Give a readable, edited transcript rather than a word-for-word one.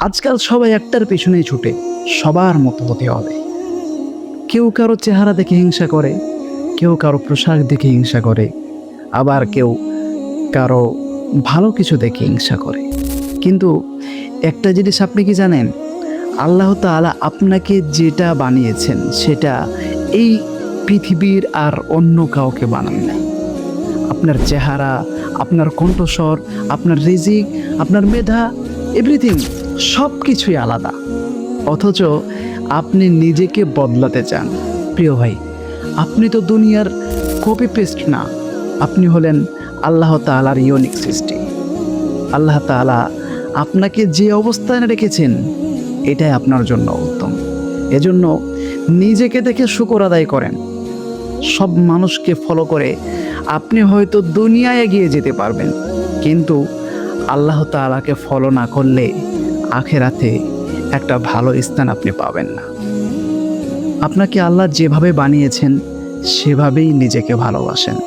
আজকাল সবাই একটার পেছনেই ছুটে, সবার মতো হতে হবে। কেউ কারো চেহারা দেখে হিংসা করে, কেউ কারো পোশাক দেখে হিংসা করে, আবার কেউ কারো ভালো কিছু দেখে হিংসা করে। কিন্তু একটা জিনিস আপনি কি জানেন? আল্লাহ তাআলা আপনাকে যেটা বানিয়েছেন সেটা এই পৃথিবীর আর অন্য কাউকে বানান নাই। আপনার চেহারা, আপনার কণ্ঠস্বর, আপনার রিজিক, আপনার মেধা, এভরিথিং সব কিছুই আলাদা। অথচ আপনি নিজেকে বদলাতে চান। প্রিয় ভাই, আপনি তো দুনিয়ার কপি পেস্ট না, আপনি হলেন আল্লাহ তাআলার ইউনিক সৃষ্টি। আল্লাহ তাআলা আপনাকে যে অবস্থানে রেখেছেন এটাই আপনার জন্য উত্তম। এজন্য নিজেকে দেখে শুকর আদায় করেন। সব মানুষকে ফলো করে আপনি হয়তো দুনিয়ায় এগিয়ে যেতে পারবেন, কিন্তু আল্লাহ তাআলাকে ফলো না করলে আখেরাতে একটা ভালো স্থান আপনি পাবেন না। আপনাকে আল্লাহ যেভাবে বানিয়েছেন সেভাবেই নিজেকে ভালোবাসেন।